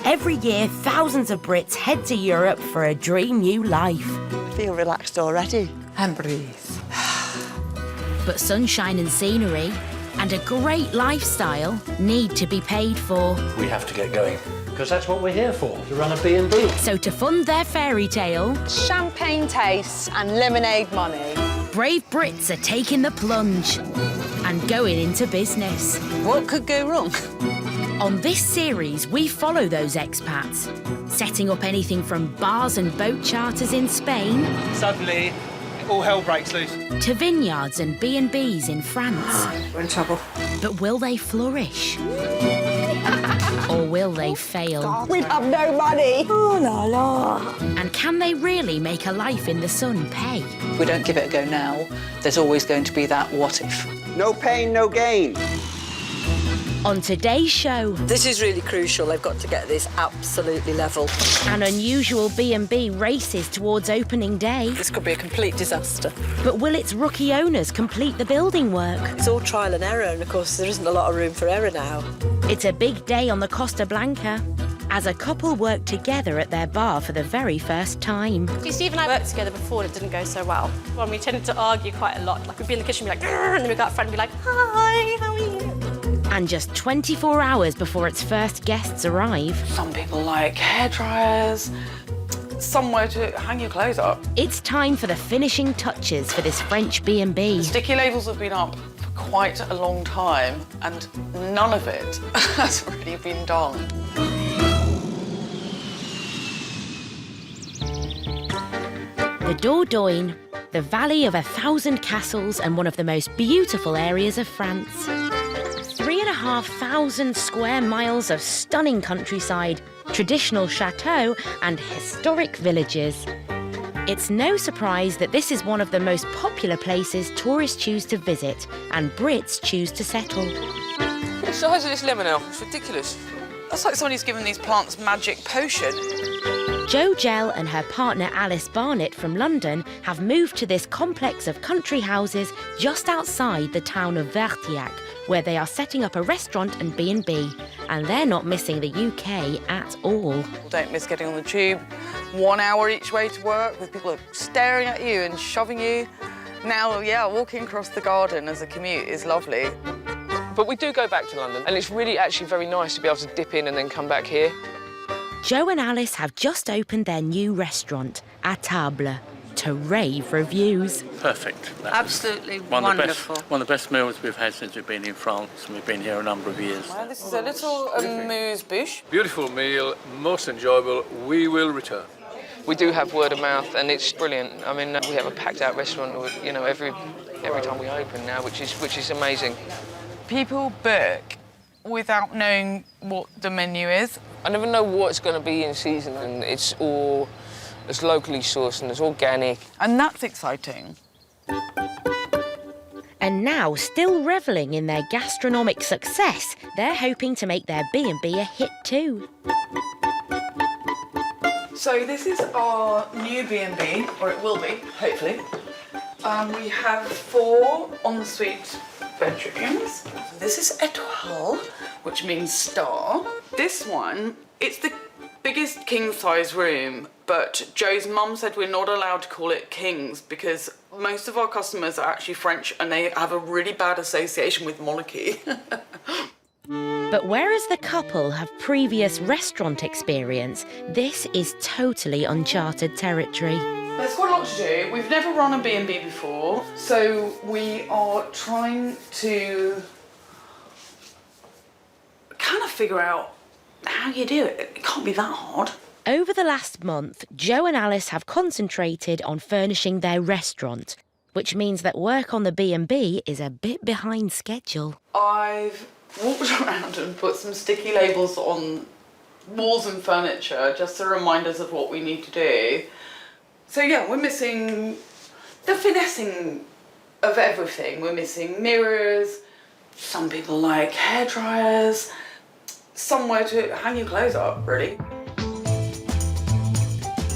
Every year, thousands of Brits head to Europe for a dream new life. I feel relaxed already. And breathe. But sunshine and scenery and a great lifestyle need to be paid for. We have to get going, because that's what we're here for, to run a B&B. So to fund their fairy tale, Champagne tastes and lemonade money. brave Brits are taking the plunge and going into business. What could go wrong? On this series, we follow those expats, setting up anything from bars and boat charters in Spain Suddenly, all hell breaks loose. to vineyards and B&Bs in France. We're in trouble. But will they flourish? Or will they fail? We'd have no money. Oh, la la. And can they really make a life in the sun pay? If we don't give it a go now, there's always going to be that what if. No pain, no gain. On today's show, This is really crucial. They've got to get this absolutely level. an unusual B&B races towards opening day. This could be a complete disaster. But will its rookie owners complete the building work? It's all trial and error, and of course there isn't a lot of room for error now. It's a big day on the Costa Blanca as a couple work together at their bar for the very first time. See, Steve and I worked together before and it didn't go so well. Well, we tended to argue quite a lot. Like, we'd be in the kitchen and be like, "Grr," and then we'd go out front and be like, hi, how are you? And just 24 hours before its first guests arrive, Some people like hair dryers, somewhere to hang your clothes up. it's time for the finishing touches for this French B&B. Sticky labels have been up for quite a long time, and none of it has really been done. The Dordogne, the Valley of 1,000 castles and one of the most beautiful areas of France. 3,500 square miles of stunning countryside, traditional chateaux and historic villages. It's no surprise that this is one of the most popular places tourists choose to visit and Brits choose to settle. The size of this limonelle, it's ridiculous. That's like somebody's given these plants magic potion. Jo Gell and her partner Alice Barnett from London have moved to this complex of country houses just outside the town of Vertillac, where they are setting up a restaurant and B&B, and they're not missing the UK at all. People don't miss getting on the tube 1 hour each way to work with people staring at you and shoving you. Now, yeah, walking across the garden as a commute is lovely. But we do go back to London, and it's really actually very nice to be able to dip in and then come back here. Jo and Alice have just opened their new restaurant, À Table, to rave reviews. Perfect. Absolutely One wonderful. of the best meals we've had since we've been in France, and we've been here a number of years. Well, this is a little amuse-bouche. Beautiful meal, most enjoyable. We will return. We do have word of mouth, and it's brilliant. I mean, we have a packed-out restaurant, you know, every time we open now, which is amazing. People book without knowing what the menu is. I never know what's going to be in season, and it's locally sourced and it's organic. And that's exciting. And now, still revelling in their gastronomic success, they're hoping to make their B&B a hit too. So this is our new B&B, or it will be, hopefully. We have 4 ensuite bedrooms. This is étoile, which means star. This one, it's the biggest king-size room, but Joe's mum said we're not allowed to call it kings because most of our customers are actually French and they have a really bad association with monarchy. But whereas the couple have previous restaurant experience, this is totally uncharted territory. There's quite a lot to do. We've never run a B&B before, so we are trying to kind of figure out how you do it. It can't be that hard. Over the last month, Jo and Alice have concentrated on furnishing their restaurant, which means that work on the B&B is a bit behind schedule. I've walked around and put some sticky labels on walls and furniture just to remind us of what we need to do. So yeah, we're missing the finessing of everything. We're missing mirrors, some people like hair dryers, somewhere to hang your clothes up, really.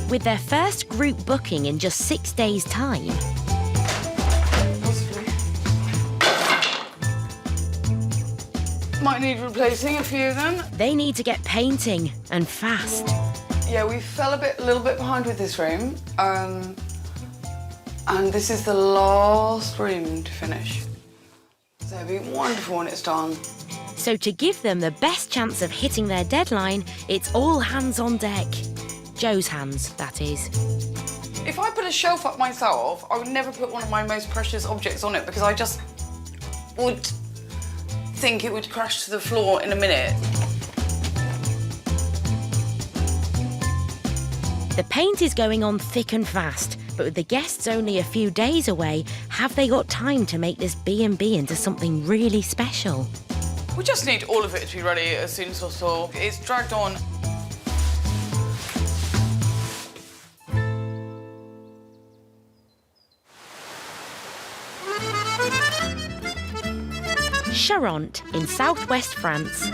With their first group booking in just 6 days' time, might need replacing, a few of them. They need to get painting, and fast. Yeah, we fell a little bit behind with this room. And this is the last room to finish. So it'll be wonderful when it's done. So to give them the best chance of hitting their deadline, it's all hands on deck. Joe's hands, that is. If I put a shelf up myself, I would never put one of my most precious objects on it because I just would think it would crash to the floor in a minute. The paint is going on thick and fast, but with the guests only a few days away, have they got time to make this B&B into something really special? We just need all of it to be ready as soon as possible. It's dragged on. Charente in southwest France.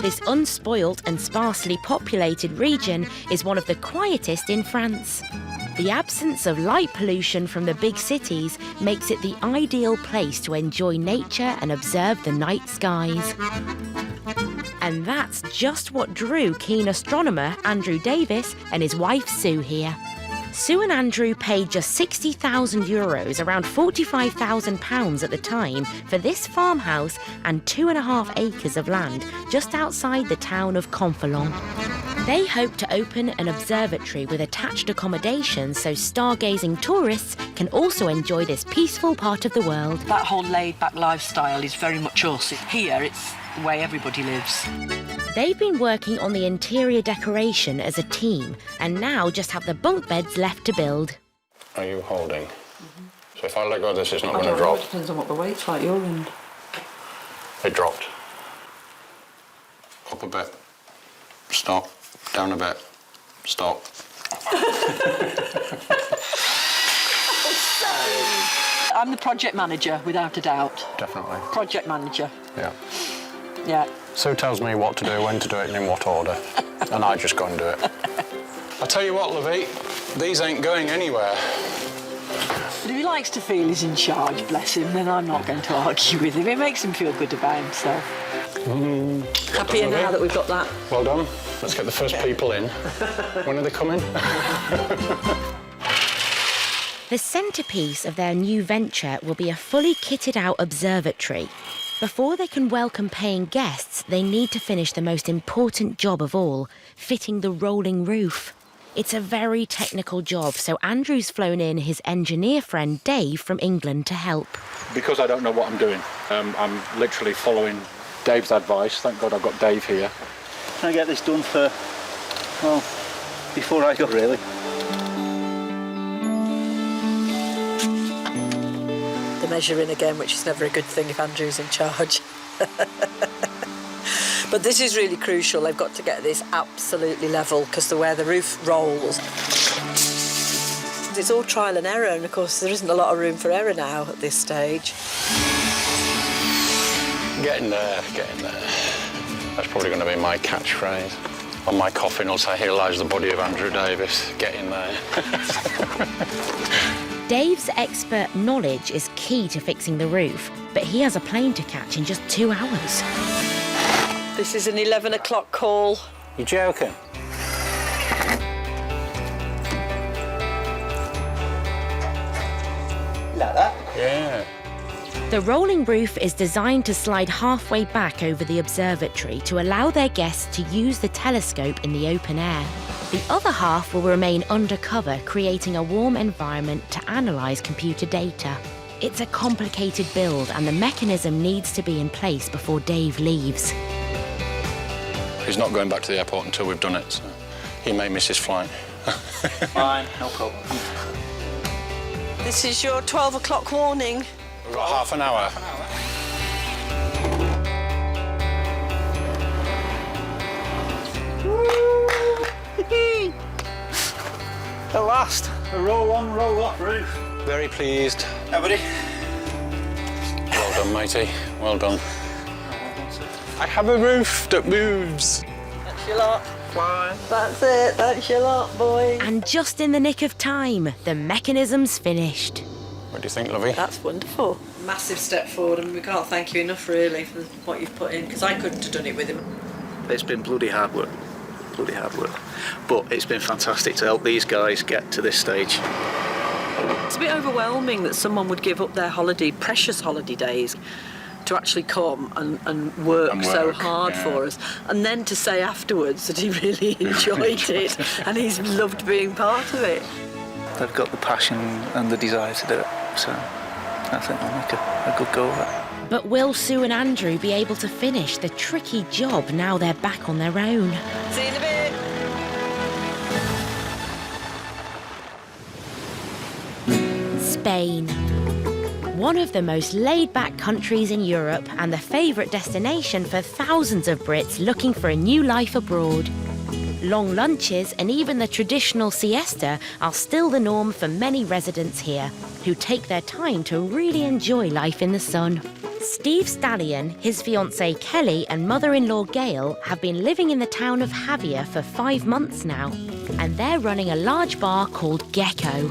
This unspoilt and sparsely populated region is one of the quietest in France. The absence of light pollution from the big cities makes it the ideal place to enjoy nature and observe the night skies. And that's just what drew keen astronomer Andrew Davis and his wife Sue here. Sue and Andrew paid just €60,000, around £45,000 at the time, for this farmhouse and 2.5 acres of land just outside the town of Conflans. They hope to open an observatory with attached accommodation so stargazing tourists can also enjoy this peaceful part of the world. That whole laid-back lifestyle is very much us. Here, it's the way everybody lives. They've been working on the interior decoration as a team and now just have the bunk beds left to build. Are you holding? So if I let go of this, it's not going to drop. It depends on what the weight's like, your end. It dropped. Up a bit. Stop. Down a bit. Stop. I'm the project manager, without a doubt. Definitely. Project manager. Yeah. Yeah. Sue tells me what to do, when to do it, and in what order. And I just go and do it. I'll tell you what, Lovey, these ain't going anywhere. But if he likes to feel he's in charge, bless him, then I'm not going to argue with him. It makes him feel good about himself. Happier now that we've got that. Well done. Let's get the first people in. When are they coming? The centrepiece of their new venture will be a fully kitted out observatory. Before they can welcome paying guests, they need to finish the most important job of all, fitting the rolling roof. It's a very technical job, so Andrew's flown in his engineer friend Dave from England to help. Because I don't know what I'm doing, I'm literally following Dave's advice. Thank God I've got Dave here. Can I get this done for, well, before I go, really? The measuring again, which is never a good thing if Andrew's in charge. But this is really crucial. They've got to get this absolutely level because the way the roof rolls. It's all trial and error, and of course there isn't a lot of room for error now at this stage. Getting there, getting there. That's probably going to be my catchphrase. On my coffin, I'll say, "Here lies the body of Andrew Davis." Getting there. Dave's expert knowledge is key to fixing the roof, but he has a plane to catch in just 2 hours. This is an 11 o'clock call. You're joking? Like that? Yeah. The rolling roof is designed to slide halfway back over the observatory to allow their guests to use the telescope in the open air. The other half will remain undercover, creating a warm environment to analyse computer data. It's a complicated build and the mechanism needs to be in place before Dave leaves. He's not going back to the airport until we've done it, so he may miss his flight. Fine, no problem. This is your 12 o'clock warning. We've got half an hour. At last, a roll on, roll off roof. Very pleased. Hey, buddy. Well done, matey. Well done. I have a roof that moves. That's your lot. Fine. That's it. That's your lot, boy. And just in the nick of time, the mechanism's finished. What do you think, Lovey? That's wonderful. massive step forward, and we can't thank you enough, really, for what you've put in, because I couldn't have done it with him. It's been bloody hard work. But it's been fantastic to help these guys get to this stage. It's a bit overwhelming that someone would give up their holiday, precious holiday days, to actually come and work so hard for us, and then to say afterwards that he really enjoyed it and he's loved being part of it. They've got the passion and the desire to do it, so I think they'll make a good go of it. But will Sue and Andrew be able to finish the tricky job now they're back on their own? See you in a bit. Spain. One of the most laid-back countries in Europe and the favourite destination for thousands of Brits looking for a new life abroad. Long lunches and even the traditional siesta are still the norm for many residents here, who take their time to really enjoy life in the sun. Steve Stallion, his fiancée Kelly and mother-in-law Gail have been living in the town of Javier for 5 months now, and they're running a large bar called Gecko.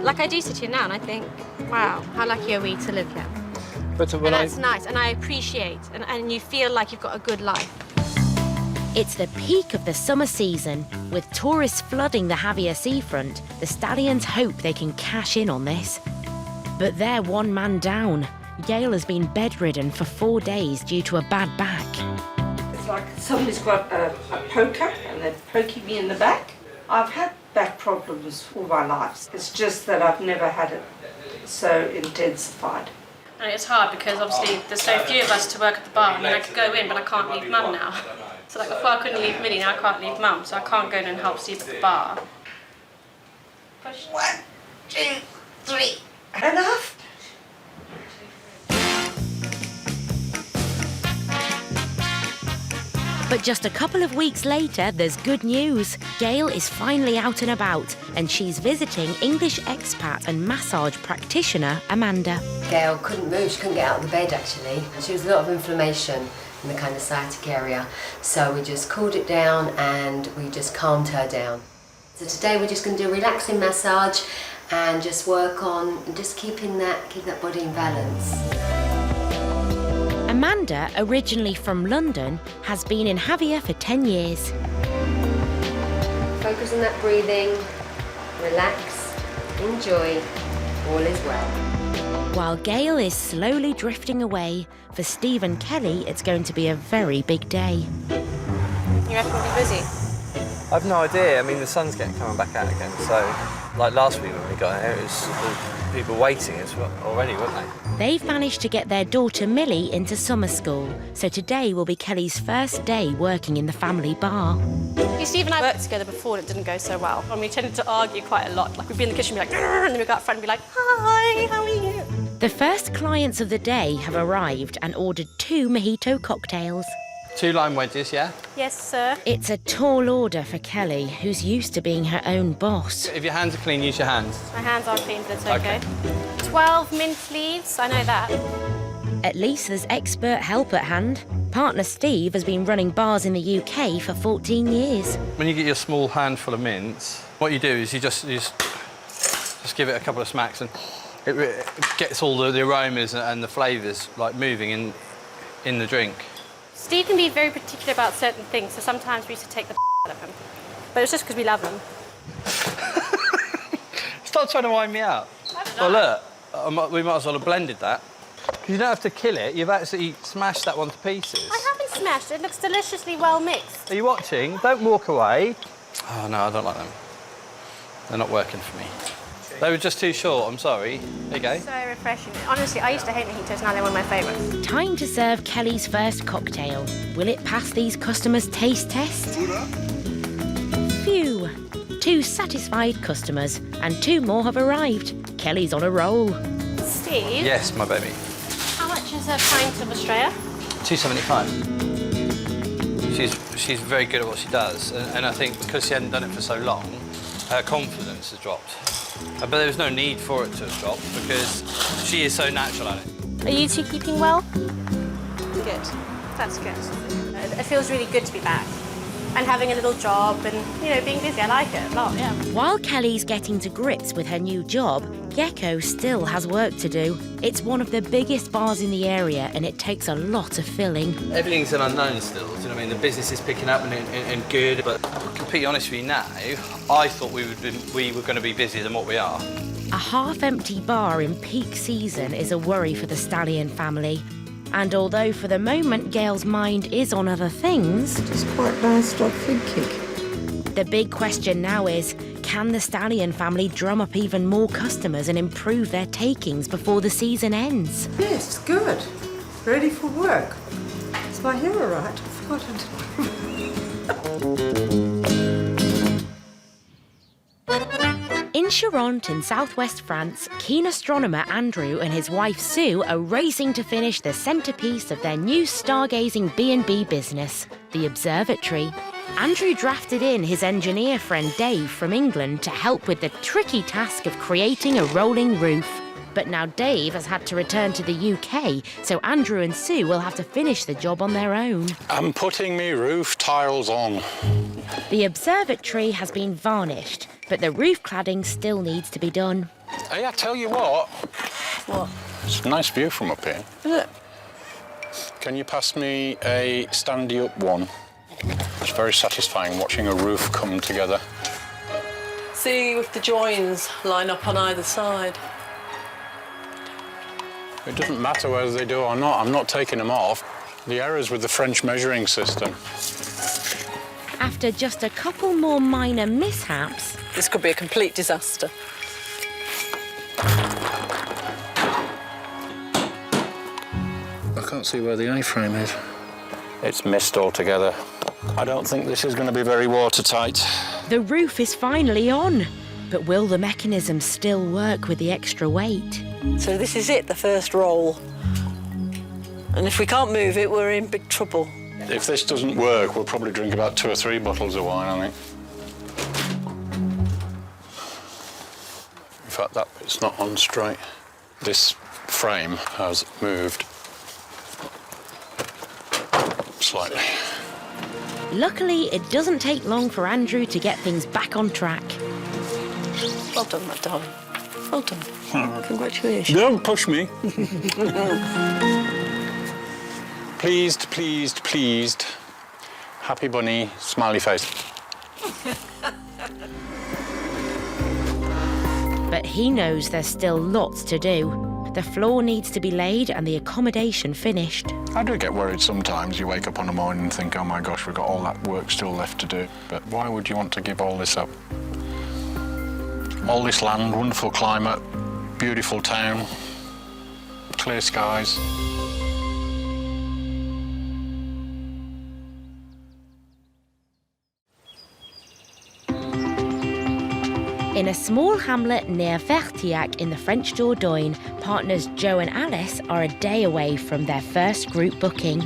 Like, I do sit here now and I think, wow, how lucky are we to live here? But And that's nice, and I appreciate, and you feel like you've got a good life. It's the peak of the summer season. With tourists flooding the Javier seafront, the Stallions hope they can cash in on this. But they're one man down. Gail has been bedridden for 4 days due to a bad back. It's like somebody's got a poker and they're poking me in the back. I've had back problems all my life. It's just that I've never had it so intensified. And it's hard because obviously there's so few of us to work at the bar. I mean, I could go in, but I can't leave Mum now. So like before I couldn't leave Millie, now I can't leave Mum, so I can't go in and help Steve at the bar. Push. 1, 2, 3. Enough? But just a couple of weeks later, there's good news. Gail is finally out and about, and she's visiting English expat and massage practitioner Amanda. Gail couldn't move, she couldn't get out of the bed actually. She was a lot of inflammation in the kind of sciatic area. So we just cooled it down and we just calmed her down. So today we're just going to do a relaxing massage and just work on just keep that body in balance. Amanda, originally from London, has been in Javier for 10 years. Focus on that breathing, relax, enjoy, all is well. While Gail is slowly drifting away, for Steve and Kelly, it's going to be a very big day. You reckon we'll be busy? I've no idea. I mean, the sun's coming back out again, so like last week when we got here, it was people waiting already, weren't they? They've managed to get their daughter Millie into summer school, so today will be Kelly's first day working in the family bar. Steve and I worked together before and it didn't go so well. And we tended to argue quite a lot. Like we'd be in the kitchen and be like, and then we'd go out front and be like, hi, how are you? The first clients of the day have arrived and ordered 2 mojito cocktails. 2 lime wedges, yeah? Yes, sir. It's a tall order for Kelly, who's used to being her own boss. If your hands are clean, use your hands. My hands are clean, but it's okay. 12 mint leaves, I know that. At least there's expert help at hand. Partner Steve has been running bars in the UK for 14 years. When you get your small handful of mints, what you do is you just give it a couple of smacks and it gets all the aromas and the flavours like moving in the drink. Steve can be very particular about certain things, so sometimes we used to take the out of him. But it's just because we love him. Stop trying to wind me out. Well, look, we might as well have blended that. You don't have to kill it, you've actually smashed that one to pieces. I haven't smashed it, it looks deliciously well mixed. Are you watching? Don't walk away. Oh, no, I don't like them. They're not working for me. They were just too short, I'm sorry. There you go. So refreshing. Honestly, I used to hate mojitos, now they're one of my favourites. Time to serve Kelly's first cocktail. Will it pass these customers' taste test? Phew. 2 satisfied customers, and 2 more have arrived. Kelly's on a roll. Steve? Yes, my baby. How much is a pint of Australia? $2.75. She's very good at what she does, and I think because she hadn't done it for so long, her confidence has dropped. But there was no need for it to have dropped because she is so natural at it. Are you 2 keeping well? Good. That's good. It feels really good to be back. And having a little job and, being busy. I like it a lot, yeah. While Kelly's getting to grips with her new job, Gecko still has work to do. It's one of the biggest bars in the area and it takes a lot of filling. Everything's an unknown still, do you know what I mean? The business is picking up and good, but to be completely honest with you now, I thought we were going to be busier than what we are. A half-empty bar in peak season is a worry for the Stallion family. And although for the moment Gail's mind is on other things... It's quite nice to stop thinking. The big question now is, can the Stallion family drum up even more customers and improve their takings before the season ends? Yes, good. Ready for work. Is my hair all right? I forgot In Charente in southwest France, keen astronomer Andrew and his wife Sue are racing to finish the centrepiece of their new stargazing B&B business, the Observatory. Andrew drafted in his engineer friend Dave from England to help with the tricky task of creating a rolling roof. But now Dave has had to return to the UK, so Andrew and Sue will have to finish the job on their own. I'm putting me roof tiles on. The observatory has been varnished, but the roof cladding still needs to be done. Hey, I tell you what. What? It's a nice view from up here. Is it? Can you pass me a standy-up one? It's very satisfying watching a roof come together. See if the joins line up on either side. It doesn't matter whether they do or not. I'm not taking them off. The errors with the French measuring system. After just a couple more minor mishaps... This could be a complete disaster. I can't see where the A-frame is. It's missed altogether. I don't think this is going to be very watertight. The roof is finally on, but will the mechanism still work with the extra weight? So this is it, the first roll. And if we can't move it, we're in big trouble. If this doesn't work, we'll probably drink about 2 or 3 bottles of wine, I think. In fact, that bit's not on straight. This frame has moved slightly. Luckily, it doesn't take long for Andrew to get things back on track. Well done, my darling. Well done. Congratulations. Don't push me. Pleased, pleased, pleased. Happy bunny, smiley face. But he knows there's still lots to do. The floor needs to be laid and the accommodation finished. I do get worried sometimes. You wake up on a morning and think, oh my gosh, we've got all that work still left to do. But why would you want to give all this up? All this land, wonderful climate, beautiful town, clear skies. In a small hamlet near Vertiac in the French Dordogne, partners Joe and Alice are a day away from their first group booking.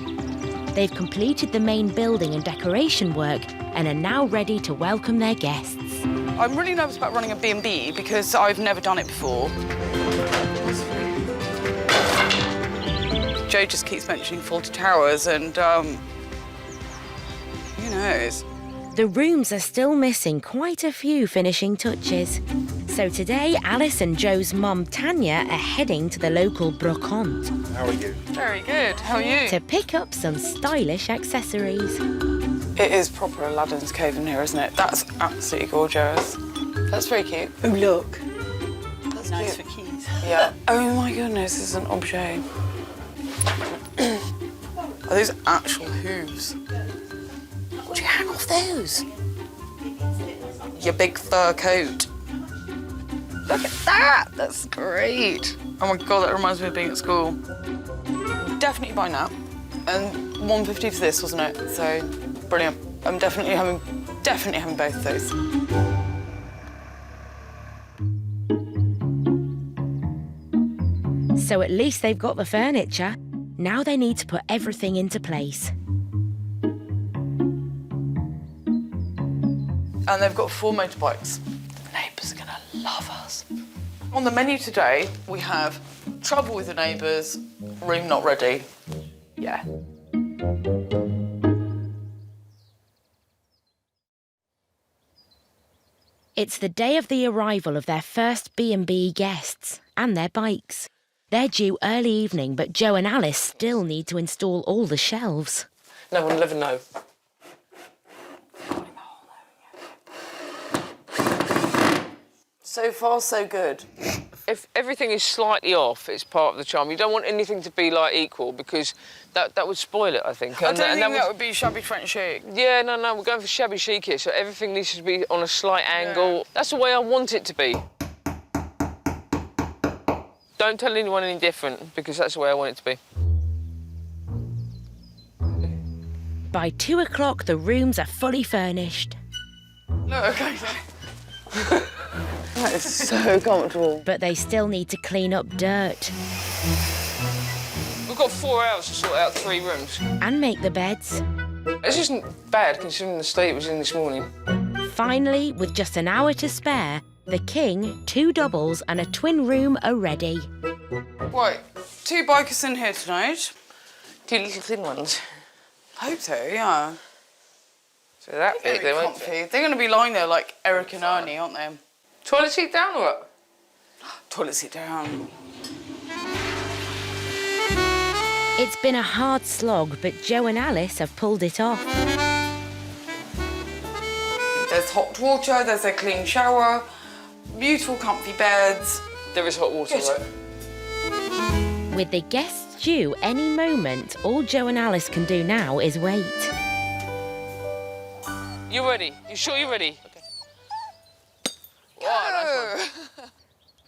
They've completed the main building and decoration work and are now ready to welcome their guests. I'm really nervous about running a B&B because I've never done it before. Joe just keeps mentioning Fawlty Towers and, who knows? The rooms are still missing quite a few finishing touches. So today, Alice and Joe's mum, Tanya, are heading to the local brocante. How are you? Very good. How are you? To pick up some stylish accessories. It is proper Aladdin's cave in here, isn't it? That's absolutely gorgeous. That's very cute. Oh, look. That's Nice cute. for keys. Yeah. Oh my goodness, this is an objet. Are those actual hooves? Would you hang off those? Your big fur coat. Look at that! That's great. Oh my God, that reminds me of being at school. Definitely buy that. And $150 for this, wasn't it? So brilliant. I'm definitely having both of those. So at least they've got the furniture. Now they need to put everything into place. And they've got 4 motorbikes. The neighbours are gonna love us. On the menu today, we have trouble with the neighbours, room not ready. Yeah. It's the day of the arrival of their first B&B guests and their bikes. They're due early evening, but Joe and Alice still need to install all the shelves. No one will ever know. So far, so good. If everything is slightly off, it's part of the charm. You don't want anything to be like equal because that would spoil it, I think. I don't think that would be shabby French chic. Yeah, no, we're going for shabby chic here, so everything needs to be on a slight angle. Yeah. That's the way I want it to be. Don't tell anyone any different because that's the way I want it to be. By 2 o'clock, the rooms are fully furnished. Look, okay. That is so comfortable. But they still need to clean up dirt. We've got 4 hours to sort out 3 rooms. And make the beds. This isn't bad considering the state it was in this morning. Finally, with just an hour to spare, the king, 2 doubles and a twin room are ready. Right, 2 bikers in here tonight. 2 little thin ones. Hope so, yeah. So that big, they won't be. They're going to be lying there like Eric and Ernie, aren't they? Toilet seat down or what? Toilet seat down. It's been a hard slog, but Joe and Alice have pulled it off. There's hot water, there's a clean shower, beautiful comfy beds. There is hot water, right? With the guests due any moment, all Joe and Alice can do now is wait. You ready? You sure you're ready? Okay. Wow, nice one.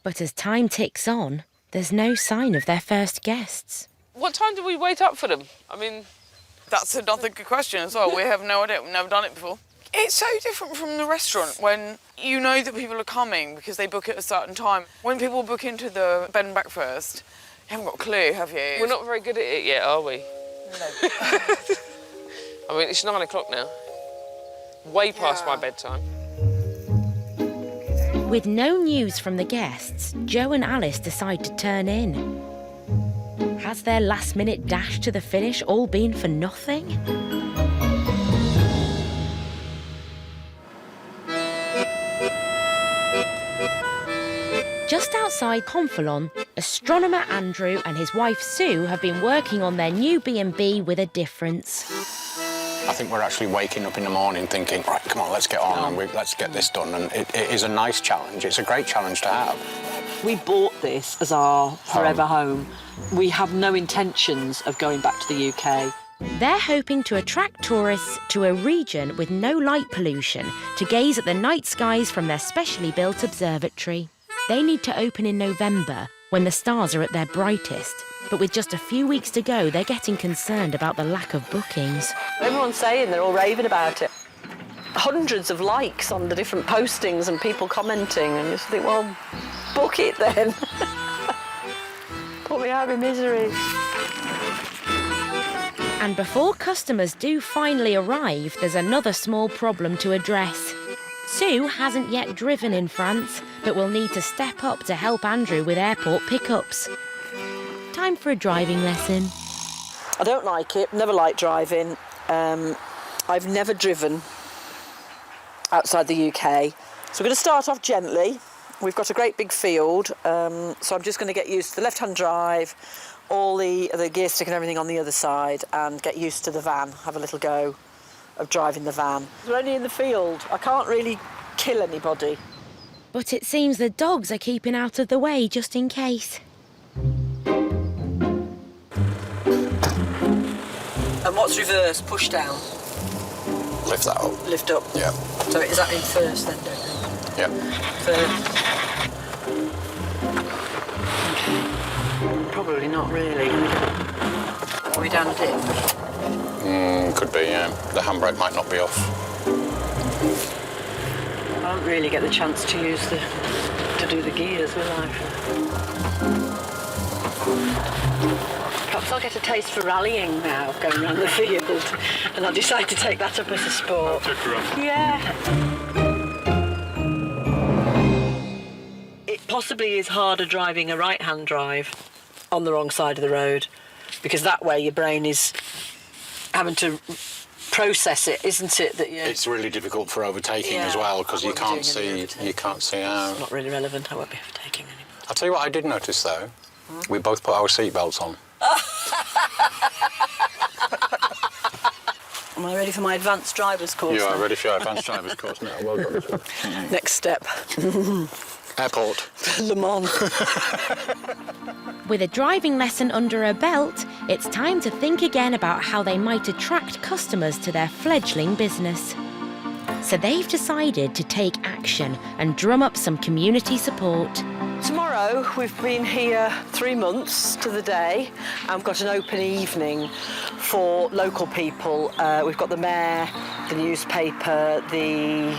But as time ticks on, there's no sign of their first guests. What time do we wait up for them? I mean... That's another good question as well. We have no idea. We've never done it before. It's so different from the restaurant when you know that people are coming because they book at a certain time. When people book into the bed and breakfast, you haven't got a clue, have you? We're not very good at it yet, are we? No. I mean, it's 9 o'clock now. Way past my bedtime. With no news from the guests, Joe and Alice decide to turn in. Has their last-minute dash to the finish all been for nothing? Just outside Conflans, astronomer Andrew and his wife Sue have been working on their new B&B with a difference. I think we're actually waking up in the morning thinking, right, come on, let's get on and let's get this done. And it is a nice challenge. It's a great challenge to have. We bought this as our forever home. We have no intentions of going back to the UK. They're hoping to attract tourists to a region with no light pollution to gaze at the night skies from their specially built observatory. They need to open in November, when the stars are at their brightest. But with just a few weeks to go, they're getting concerned about the lack of bookings. Everyone's saying they're all raving about it. Hundreds of likes on the different postings and people commenting, and you just think, well, book it then. Put me out of misery. And before customers do finally arrive, there's another small problem to address. Sue hasn't yet driven in France, but will need to step up to help Andrew with airport pickups. Time for a driving lesson. I don't like it, never liked driving. I've never driven outside the UK. So we're going to start off gently. We've got a great big field, so I'm just going to get used to the left-hand drive, all the gear stick and everything on the other side, and get used to the van, have a little go of driving the van. We're only in the field. I can't really kill anybody. But it seems the dogs are keeping out of the way just in case. And what's reverse? Push down? Lift that up. Lift up? Yeah. So is that in first then, don't you? Yeah. First. Probably not really. Are we down a dip? Could be, yeah. The handbrake might not be off. I don't really get the chance to use to do the gears, will I? Perhaps I'll get a taste for rallying now, going around the field, and I'll decide to take that up as a sport. Yeah. It possibly is harder driving a right-hand drive on the wrong side of the road, because that way your brain is having to process it, isn't it? That It's really difficult for overtaking as well because you can't see out. It's not really relevant. I won't be overtaking anymore. I'll tell you what I did notice though. We both put our seatbelts on. Am I ready for my advanced driver's course? You are then? ready for your advanced driver's course now. Well done. Next step. Airport. Le Mans. With a driving lesson under her belt, it's time to think again about how they might attract customers to their fledgling business. So they've decided to take action and drum up some community support. Tomorrow, we've been here 3 months to the day and we've got an open evening for local people. We've got the mayor, the newspaper, the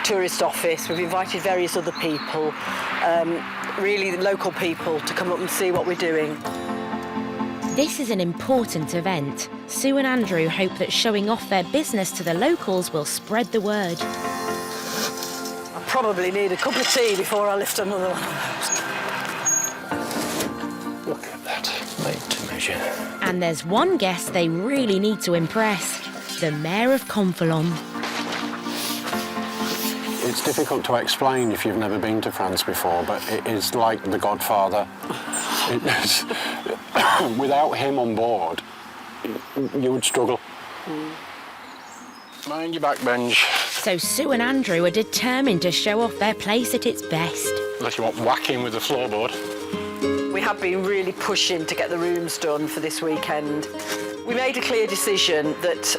tourist office. We've invited various other people, really local people, to come up and see what we're doing. This is an important event. Sue and Andrew hope that showing off their business to the locals will spread the word. I probably need a cup of tea before I lift another one. Look at that, made to measure. And there's one guest they really need to impress, the Mayor of Conflans. It's difficult to explain if you've never been to France before, but it is like The Godfather. Without him on board, you would struggle. Mind your back bench. So Sue and Andrew are determined to show off their place at its best. Unless you want whacking with the floorboard. We have been really pushing to get the rooms done for this weekend. We made a clear decision that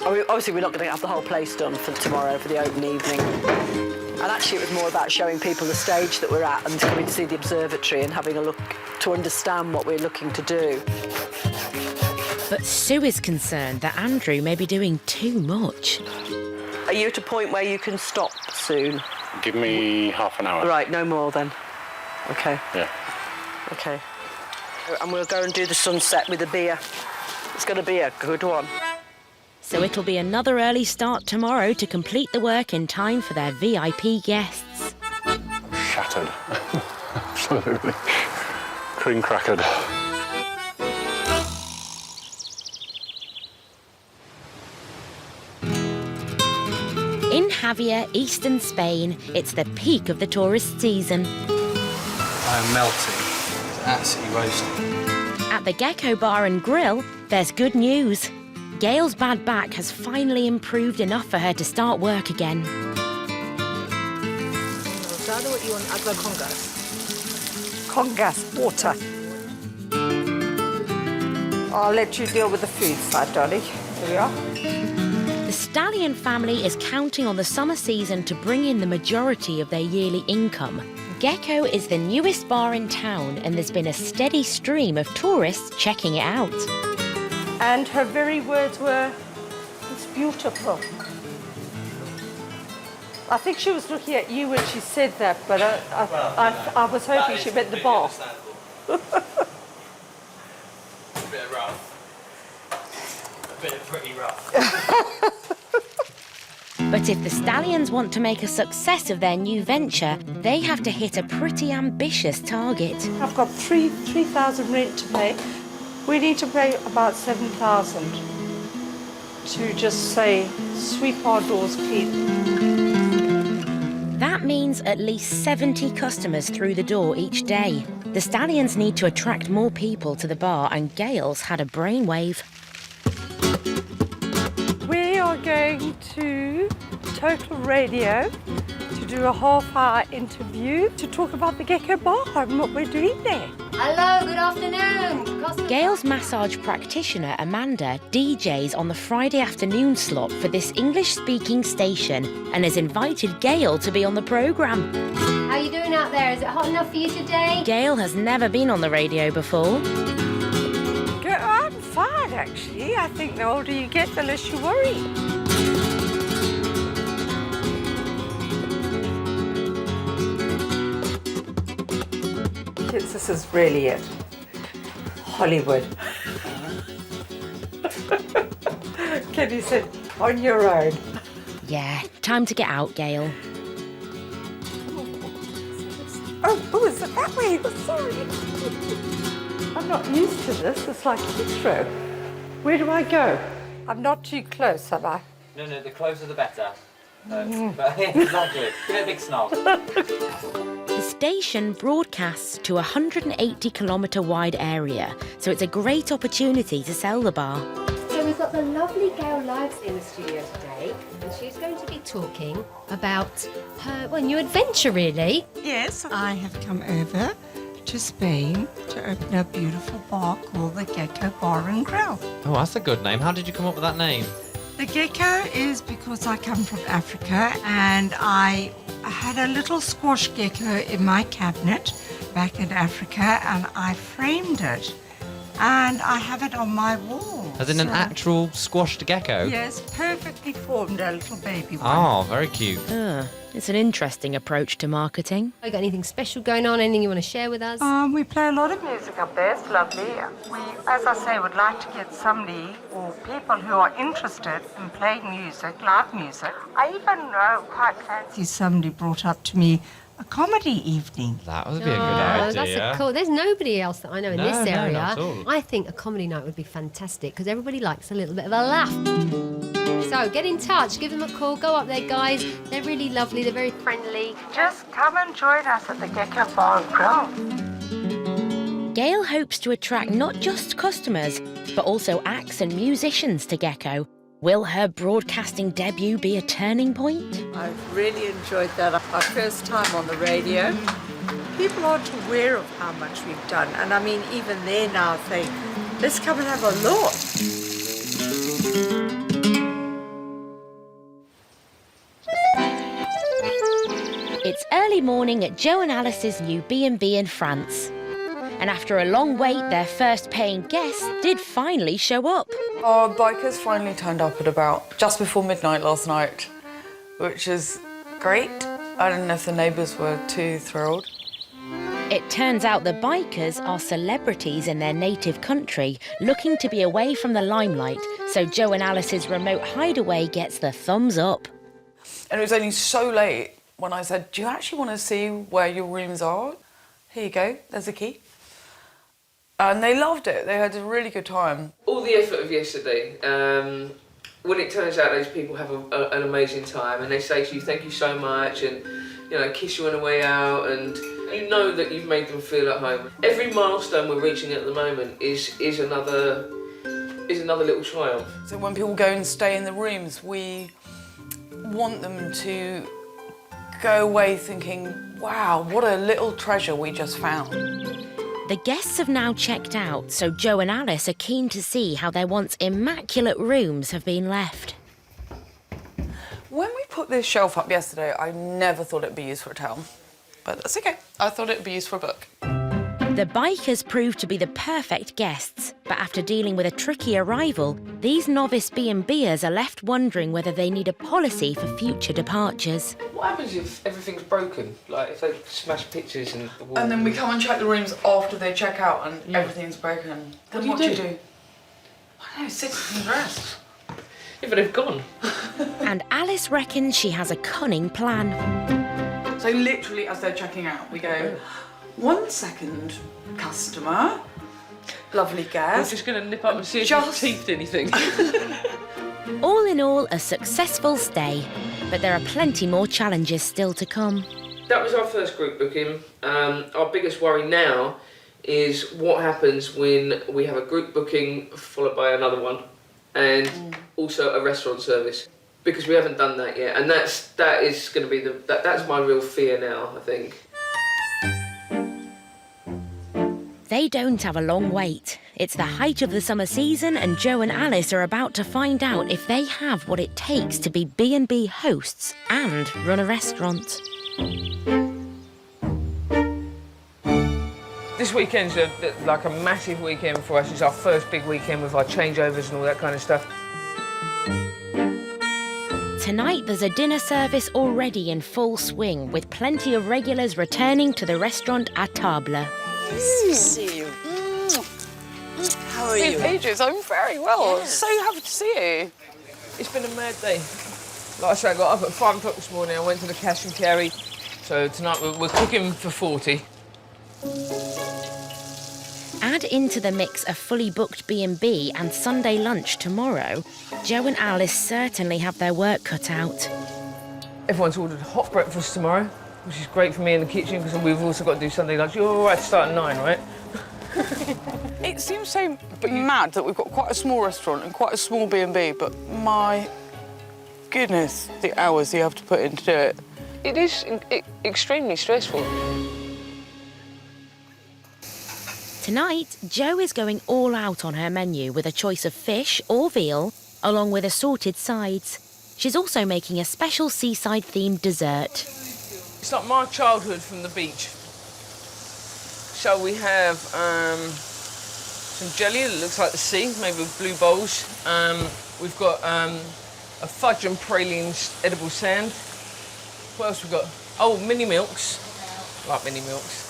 obviously we're not going to have the whole place done for tomorrow for the open evening. And actually it was more about showing people the stage that we're at and coming to see the observatory and having a look to understand what we're looking to do. But Sue is concerned that Andrew may be doing too much. Are you at a point where you can stop soon? Give me half an hour. Right, no more then. OK. Yeah. OK. And we'll go and do the sunset with a beer. It's going to be a good one. So it'll be another early start tomorrow to complete the work in time for their VIP guests. Shattered. Absolutely. Cream crackered. In Javier, eastern Spain, it's the peak of the tourist season. I am melting. It's absolutely roasting. At the Gecko Bar and Grill, there's good news. Gail's bad back has finally improved enough for her to start work again. Rosado, what you want? Agua con gas. Con gas, water. I'll let you deal with the food side, darling. Here we are. The Stallion family is counting on the summer season to bring in the majority of their yearly income. Gecko is the newest bar in town and there's been a steady stream of tourists checking it out. And her very words were, it's beautiful. I think she was looking at you when she said that, but I was hoping she meant the bar. A bit rough. A bit pretty rough. But if the Stallions want to make a success of their new venture, they have to hit a pretty ambitious target. I've got 3,000 rent to pay. We need to pay about 7,000 to just say, sweep our doors clean. That means at least 70 customers through the door each day. The Stallions need to attract more people to the bar, and Gail's had a brainwave. We are going to Total Radio to do a half-hour interview to talk about the Gecko Bar and what we're doing there. Hello, good afternoon. Gail's massage practitioner, Amanda, DJs on the Friday afternoon slot for this English-speaking station and has invited Gail to be on the programme. How are you doing out there? Is it hot enough for you today? Gail has never been on the radio before. I'm fine, actually. I think the older you get, the less you worry. Kids, this is really it. Hollywood. Can you sit on your own? Yeah, time to get out, Gail. Oh, is it that way? Sorry. I'm not used to this. It's like Heathrow. Where do I go? I'm not too close, am I? No, the closer the better. Exactly. Give it a big snarl. The station broadcasts to a 180-kilometre wide area, so it's a great opportunity to sell the bar. So we've got the lovely Gail Lives in the studio today, and she's going to be talking about her new adventure, really. Yes, I have come over to Spain to open a beautiful bar called the Gecko Bar and Grill. Oh, that's a good name. How did you come up with that name? The gecko is because I come from Africa and I had a little squash gecko in my cabinet back in Africa and I framed it and I have it on my wall. As in an actual squashed gecko? Yes, perfectly formed, a little baby one. Oh, very cute. It's an interesting approach to marketing. Have you got anything special going on? Anything you want to share with us? We play a lot of music up there. It's lovely. We, as I say, would like to get somebody or people who are interested in playing music, live music. I even quite fancy somebody brought up to me a comedy evening. That would be a good idea. That's cool. There's nobody else that I know in this area. Not at all. I think a comedy night would be fantastic because everybody likes a little bit of a laugh. So get in touch, give them a call, go up there, guys. They're really lovely, they're very friendly. Just come and join us at the Gecko Bar and Grill. Gail hopes to attract not just customers, but also acts and musicians to Gecko. Will her broadcasting debut be a turning point? I've really enjoyed that. Our first time on the radio. People aren't aware of how much we've done. And I mean, even they now think, let's come and have a look. It's early morning at Joe and Alice's new B&B in France. And after a long wait, their first paying guest did finally show up. Our bikers finally turned up at about just before midnight last night, which is great. I don't know if the neighbours were too thrilled. It turns out the bikers are celebrities in their native country, looking to be away from the limelight, so Joe and Alice's remote hideaway gets the thumbs up. And it was only so late when I said, do you actually want to see where your rooms are? Here you go, there's a key. And they loved it. They had a really good time. All the effort of yesterday, when it turns out those people have an amazing time and they say to you, thank you so much, and kiss you on the way out, and you know that you've made them feel at home. Every milestone we're reaching at the moment is another little triumph. So when people go and stay in the rooms, we want them to go away thinking, wow, what a little treasure we just found. The guests have now checked out, so Joe and Alice are keen to see how their once immaculate rooms have been left. When we put this shelf up yesterday, I never thought it'd be used for a towel. But that's okay. I thought it'd be used for a book. The bikers proved to be the perfect guests, but after dealing with a tricky arrival, these novice B&Bers are left wondering whether they need a policy for future departures. What happens if everything's broken? Like if they smash pictures and the wall? And then we come and check the rooms after they check out and everything's broken. Then what do you do? I don't know, sit and rest. Yeah, but they've gone. And Alice reckons she has a cunning plan. So literally as they're checking out, we go, 1 second, customer, lovely guest. I'm just going to nip up and see if you've teethed anything. All in all, a successful stay, but there are plenty more challenges still to come. That was our first group booking. Our biggest worry now is what happens when we have a group booking followed by another one, and also a restaurant service, because we haven't done that yet, and that is going to be that's my real fear now, I think. They don't have a long wait. It's the height of the summer season, and Joe and Alice are about to find out if they have what it takes to be B&B hosts and run a restaurant. This weekend's like a massive weekend for us. It's our first big weekend with our changeovers and all that kind of stuff. Tonight there's a dinner service already in full swing, with plenty of regulars returning to the restaurant à table. Nice to see you. How are you? Ages. I'm very well. So happy to see you. It's been a mad day. Like I said, I got up at 5 o'clock this morning. I went to the cash and carry. So tonight we're cooking for 40. Add into the mix a fully booked B&B and Sunday lunch tomorrow, Joe and Alice certainly have their work cut out. Everyone's ordered hot breakfast tomorrow, which is great for me in the kitchen because we've also got to do Sunday lunch. You're all right to start at 9, right? It seems so mad that we've got quite a small restaurant and quite a small B&B, but my goodness, the hours you have to put in to do it. It is extremely stressful. Tonight, Jo is going all out on her menu with a choice of fish or veal, along with assorted sides. She's also making a special seaside-themed dessert. It's like my childhood from the beach. So we have some jelly that looks like the sea, maybe with blue bowls. We've got a fudge and pralines edible sand. What else we got? Oh, mini milks. I like mini milks.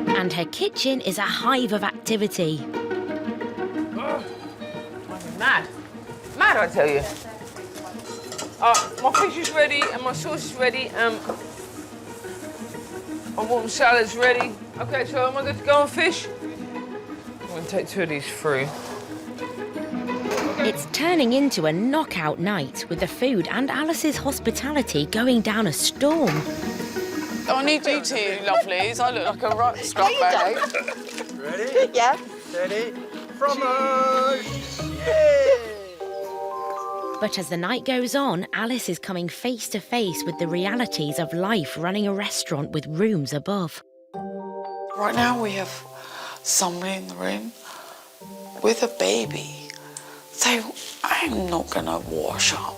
And her kitchen is a hive of activity. I'm mad. Mad, I tell you. My fish is ready and my sauce is ready. My warm salad's ready. Okay, so am I good to go on fish? I'm going to take 2 of these through. It's turning into a knockout night with the food and Alice's hospitality going down a storm. I need you two lovelies. I look like a right scrub bag. Ready? Yeah. Ready? Fromage! Yeah! But as the night goes on, Alice is coming face to face with the realities of life running a restaurant with rooms above. Right now we have somebody in the room with a baby. So I'm not going to wash up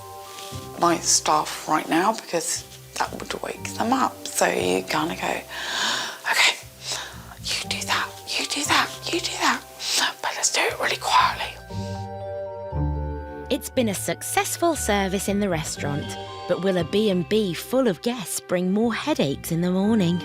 my stuff right now because that would wake them up. So you're gonna go, okay, you do that, you do that, you do that, but let's do it really quietly. It's been a successful service in the restaurant, but will a B&B full of guests bring more headaches in the morning?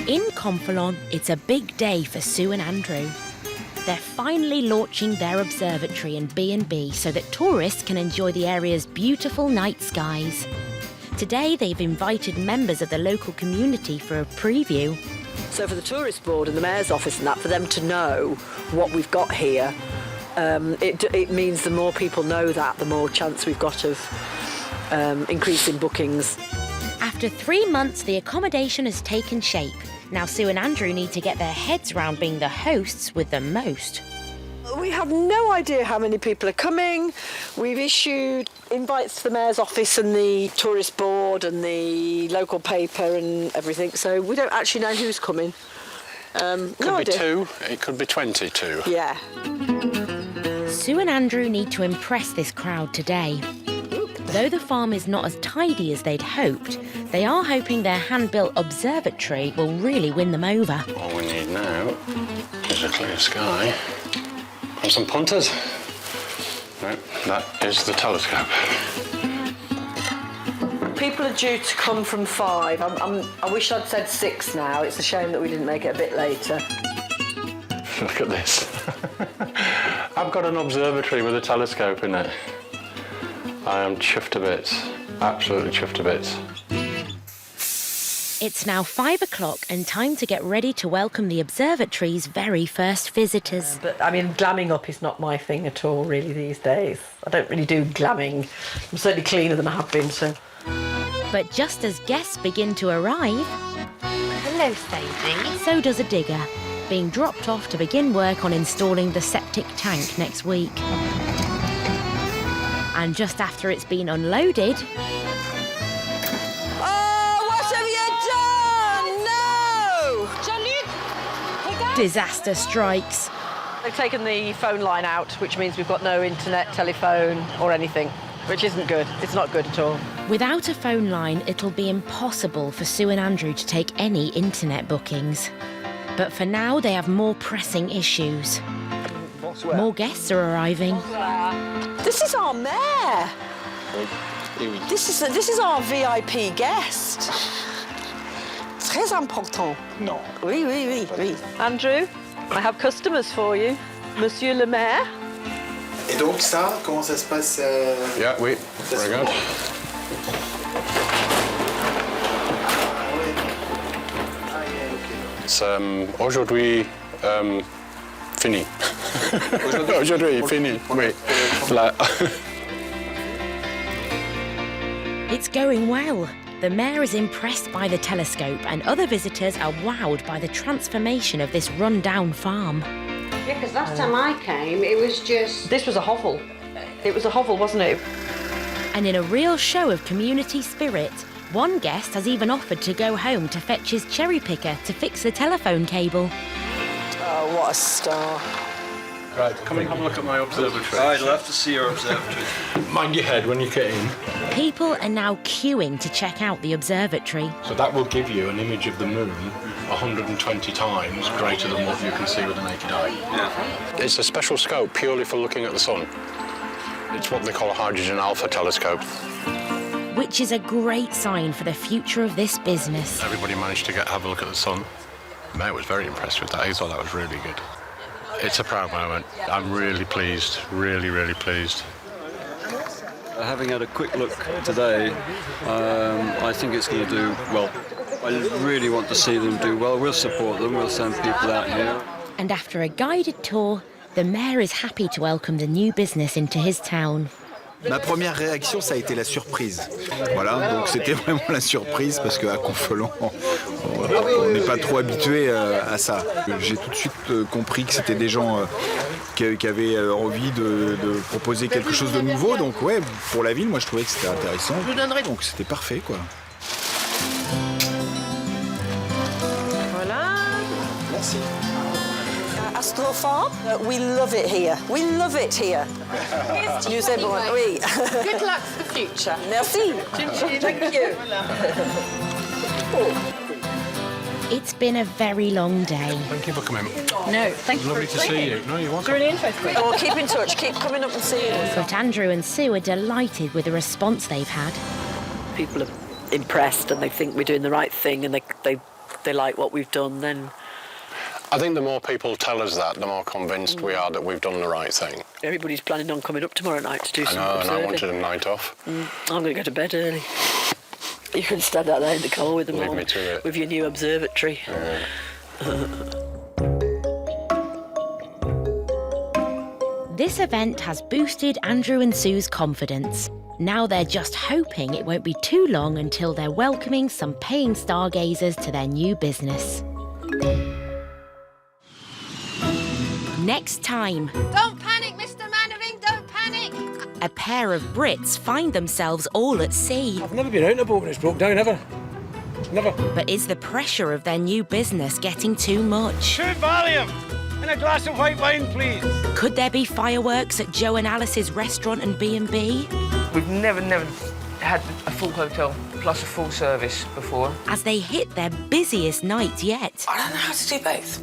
In Conflans, it's a big day for Sue and Andrew. They're finally launching their observatory and B&B so that tourists can enjoy the area's beautiful night skies. Today, they've invited members of the local community for a preview. So for the tourist board and the mayor's office and that, for them to know what we've got here, it means the more people know that, the more chance we've got of increasing bookings. After 3 months, the accommodation has taken shape. Now Sue and Andrew need to get their heads round being the hosts with the most. We have no idea how many people are coming. We've issued invites to the mayor's office and the tourist board and the local paper and everything, so we don't actually know who's coming. Could be 2, it could be 22. Yeah. Sue and Andrew need to impress this crowd today. Though the farm is not as tidy as they'd hoped, they are hoping their hand-built observatory will really win them over. All we need now is a clear sky and some punters. No, that is the telescope. People are due to come from 5. I wish I'd said 6 now. It's a shame that we didn't make it a bit later. Look at this. I've got an observatory with a telescope in it. I am chuffed to bits. Absolutely chuffed to bits. It's now 5 o'clock and time to get ready to welcome the observatory's very first visitors. But, I mean, glamming up is not my thing at all, really, these days. I don't really do glamming. I'm certainly cleaner than I have been, so... But just as guests begin to arrive... Hello, Sadie. So does a digger, being dropped off to begin work on installing the septic tank next week. And just after it's been unloaded... disaster strikes. They've taken the phone line out, which means we've got no internet, telephone or anything, which isn't good. It's not good at all. Without a phone line, it'll be impossible for Sue and Andrew to take any internet bookings. But for now, they have more pressing issues. More guests are arriving. This is our mayor. This is our VIP guest. Très important. No. Oui, oui, oui, oui. Andrew, I have customers for you. Monsieur le Maire. Et donc ça, comment ça se passe Yeah, oui, very good. It's aujourd'hui fini. Aujourd'hui fini. Oui. It's going well. The mayor is impressed by the telescope and other visitors are wowed by the transformation of this run-down farm. Yeah, because last time I came, it was just... This was a hovel. It was a hovel, wasn't it? And in a real show of community spirit, one guest has even offered to go home to fetch his cherry picker to fix the telephone cable. Oh, what a star. Right, come and have a look at my observatory. I'd love to see your observatory. Mind your head when you get in. People are now queuing to check out the observatory. So that will give you an image of the moon 120 times greater than what you can see with the naked eye. Yeah. It's a special scope purely for looking at the sun. It's what they call a hydrogen alpha telescope. Which is a great sign for the future of this business. Everybody managed to have a look at the sun. The mayor was very impressed with that. He thought that was really good. It's a proud moment. I'm really pleased, really, really pleased. Having had a quick look today, I think it's going to do well. I really want to see them do well. We'll support them. We'll send people out here. And after a guided tour, the mayor is happy to welcome the new business into his town. Ma première réaction, ça a été la surprise. Voilà, donc c'était vraiment la surprise parce qu'à Confelon, on n'est pas trop habitué à ça. J'ai tout de suite compris que c'était des gens qui avaient envie de proposer quelque chose de nouveau. Donc ouais, pour la ville, moi je trouvais que c'était intéressant. Je le donnerais, donc c'était parfait, quoi. Voilà. Merci. Astro Farm, we love it here. We love it here. You said, oui. Good luck for the future. Merci. Thank you. It's been a very long day. Thank you for coming. No, thank you. Lovely to see you. No, you're welcome. It's really interesting. Oh, keep in touch. Keep coming up and seeing us. But Andrew and Sue are delighted with the response they've had. People are impressed and they think we're doing the right thing and they like what we've done, then... I think the more people tell us that, the more convinced we are that we've done the right thing. Everybody's planning on coming up tomorrow night to do some And observing. I wanted a night off. I'm going to go to bed early. You can stand out there in the cold with them Leave all, me to it. with your new observatory. This event has boosted Andrew and Sue's confidence. Now they're just hoping it won't be too long until they're welcoming some paying stargazers to their new business. Next time, Don't panic, Mr. Mannering, don't panic! a pair of Brits find themselves all at sea. I've never been out in a boat when it's broke down, ever. Never. But is the pressure of their new business getting too much? 2 Valium and a glass of white wine, please. Could there be fireworks at Joe and Alice's restaurant and B&B? We've never had a full hotel plus a full service before. As they hit their busiest night yet. I don't know how to do both.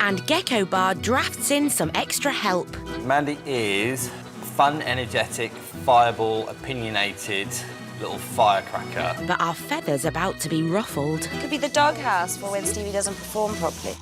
And Gecko Bar drafts in some extra help. Mandy is fun, energetic, fireball, opinionated little firecracker. But are feathers about to be ruffled? Could be the doghouse for when Stevie doesn't perform properly.